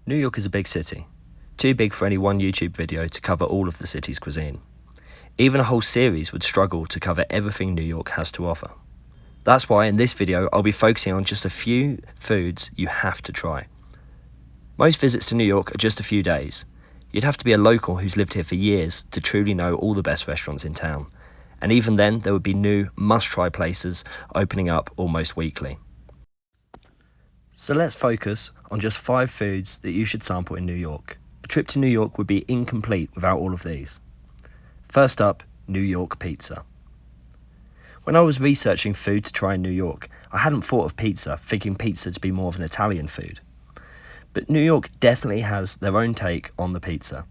New York is a big city, too big for any one YouTube video to cover all of the city's cuisine. Even a whole series would struggle to cover everything New York has to offer. That's why in this video I'll be focusing on just a few foods you have to try. Most visits to New York are just a few days. You'd have to be a local who's lived here for years to truly know all the best restaurants in town. And even then, there would be new must-try places opening up almost weekly. So let's focus on just 5 foods that you should sample in New York. A trip to New York would be incomplete without all of these. First up, New York pizza. When I was researching food to try in New York, I hadn't thought of pizza, thinking pizza to be more of an Italian food. But New York definitely has their own take on the pizza.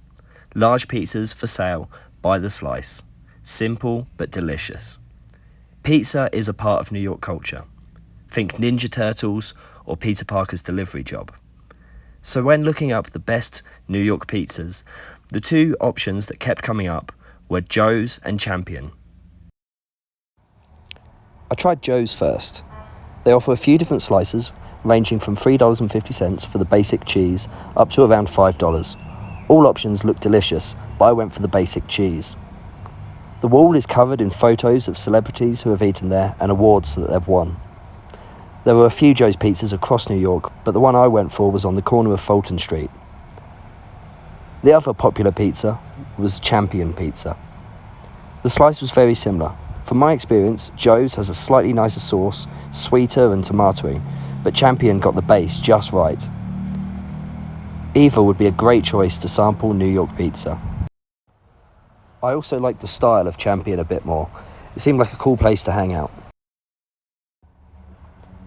Large pizzas for sale by the slice. Simple but delicious. Pizza is a part of New York culture. Think Ninja Turtles or Peter Parker's Delivery Job. So when looking up the best New York pizzas, the 2 options that kept coming up were Joe's and Champion. I tried Joe's first. They offer a few different slices, ranging from $3.50 for the basic cheese up to around $5. All options look delicious, but I went for the basic cheese. The wall is covered in photos of celebrities who have eaten there and awards that they've won. There were a few Joe's pizzas across New York, but the one I went for was on the corner of Fulton Street. The other popular pizza was Champion Pizza. The slice was very similar. From my experience, Joe's has a slightly nicer sauce, sweeter and tomatoey, but Champion got the base just right. Either would be a great choice to sample New York pizza. I also liked the style of Champion a bit more. It seemed like a cool place to hang out.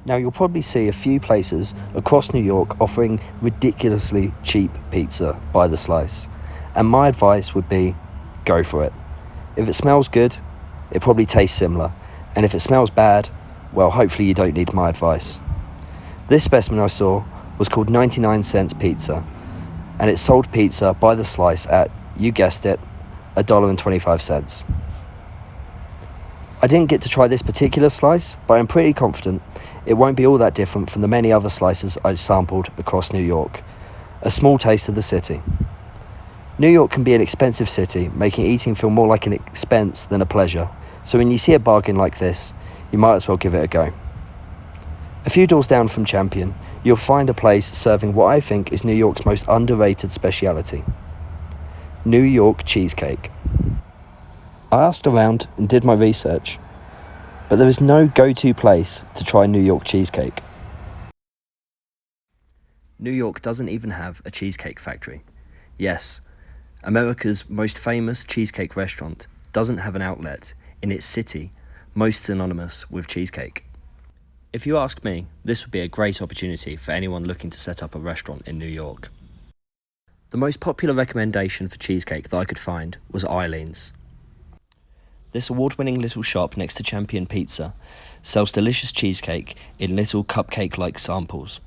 Now you'll probably see a few places across New York offering ridiculously cheap pizza by the slice, and my advice would be, go for it. If it smells good, it probably tastes similar, and if it smells bad, well, hopefully you don't need my advice. This specimen I saw was called 99 Cents Pizza, and it sold pizza by the slice at, you guessed it, $1.25. I didn't get to try this particular slice, but I'm pretty confident it won't be all that different from the many other slices I sampled across New York. A small taste of the city. New York can be an expensive city, making eating feel more like an expense than a pleasure, so when you see a bargain like this, you might as well give it a go. A few doors down from Champion, you'll find a place serving what I think is New York's most underrated speciality. New York cheesecake. I asked around and did my research, but there is no go-to place to try New York cheesecake. New York doesn't even have a cheesecake factory. Yes, America's most famous cheesecake restaurant doesn't have an outlet in its city most synonymous with cheesecake. If you ask me, this would be a great opportunity for anyone looking to set up a restaurant in New York. The most popular recommendation for cheesecake that I could find was Eileen's. This award-winning little shop next to Champion Pizza sells delicious cheesecake in little cupcake-like samples.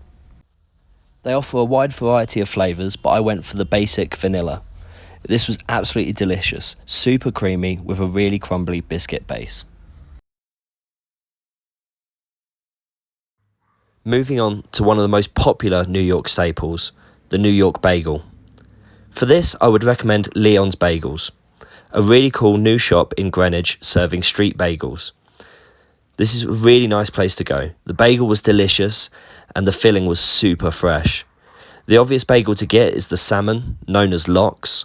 They offer a wide variety of flavours, but I went for the basic vanilla. This was absolutely delicious, super creamy with a really crumbly biscuit base. Moving on to one of the most popular New York staples, the New York Bagel. For this, I would recommend Leon's Bagels, a really cool new shop in Greenwich serving street bagels. This is a really nice place to go. The bagel was delicious and the filling was super fresh. The obvious bagel to get is the salmon, known as lox.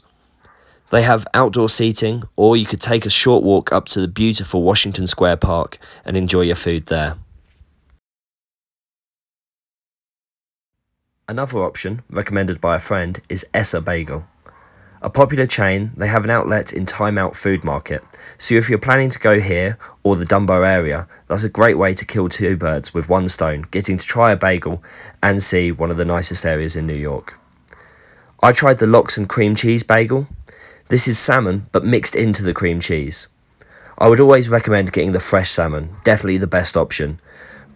They have outdoor seating, or you could take a short walk up to the beautiful Washington Square Park and enjoy your food there. Another option, recommended by a friend, is Ess-a-Bagel. A popular chain, they have an outlet in Time Out Food Market, so if you're planning to go here or the Dumbo area, that's a great way to kill 2 birds with 1 stone, getting to try a bagel and see one of the nicest areas in New York. I tried the lox and cream cheese bagel. This is salmon, but mixed into the cream cheese. I would always recommend getting the fresh salmon, definitely the best option.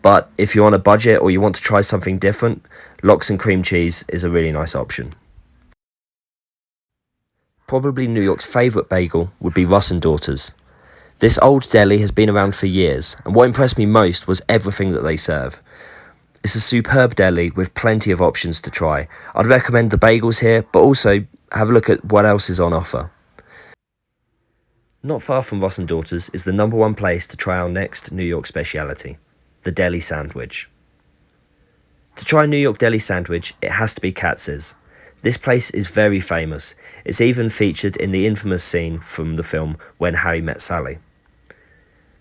But if you're on a budget or you want to try something different, lox and cream cheese is a really nice option. Probably New York's favourite bagel would be Russ Daughters. This old deli has been around for years, and what impressed me most was everything that they serve. It's a superb deli with plenty of options to try. I'd recommend the bagels here, but also have a look at what else is on offer. Not far from Russ Daughters is the #1 place to try our next New York speciality, the deli sandwich. To try a New York deli sandwich, it has to be Katz's. This place is very famous. It's even featured in the infamous scene from the film When Harry Met Sally.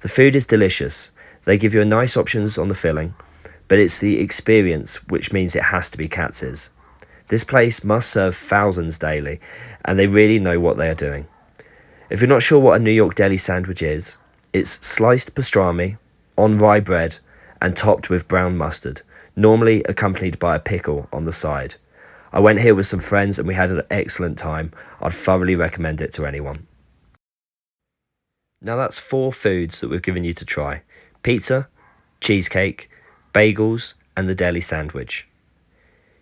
The food is delicious. They give you nice options on the filling, but it's the experience which means it has to be Katz's. This place must serve thousands daily, and they really know what they are doing. If you're not sure what a New York deli sandwich is, it's sliced pastrami on rye bread and topped with brown mustard, normally accompanied by a pickle on the side. I went here with some friends and we had an excellent time. I'd thoroughly recommend it to anyone. Now that's 4 foods that we've given you to try: pizza, cheesecake, bagels, and the deli sandwich.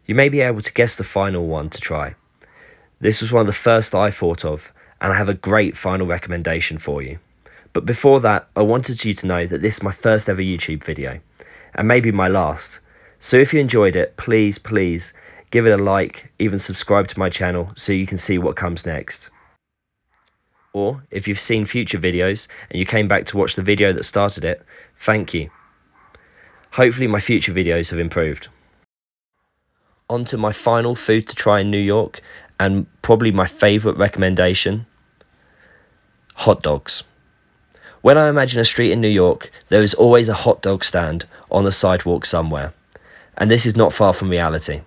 You may be able to guess the final one to try. This was one of the first I thought of, and I have a great final recommendation for you. But before that, I wanted you to know that this is my first ever YouTube video, and maybe my last. So if you enjoyed it, please give it a like, even subscribe to my channel so you can see what comes next. Or if you've seen future videos and you came back to watch the video that started it, thank you. Hopefully my future videos have improved. On to my final food to try in New York, and probably my favourite recommendation: hot dogs. When I imagine a street in New York, there is always a hot dog stand on the sidewalk somewhere, and this is not far from reality.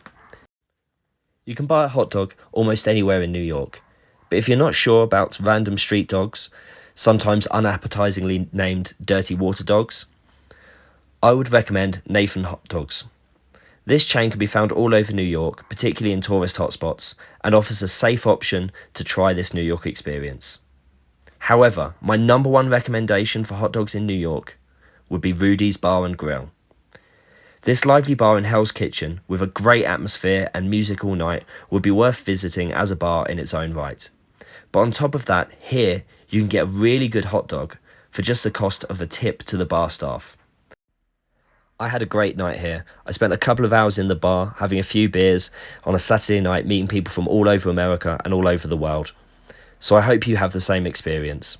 You can buy a hot dog almost anywhere in New York, but if you're not sure about random street dogs, sometimes unappetizingly named dirty water dogs, I would recommend Nathan Hot Dogs. This chain can be found all over New York, particularly in tourist hotspots, and offers a safe option to try this New York experience. However, my #1 recommendation for hot dogs in New York would be Rudy's Bar and Grill. This lively bar in Hell's Kitchen, with a great atmosphere and music all night, would be worth visiting as a bar in its own right. But on top of that, here you can get a really good hot dog for just the cost of a tip to the bar staff. I had a great night here. I spent a couple of hours in the bar, having a few beers on a Saturday night, meeting people from all over America and all over the world. So I hope you have the same experience.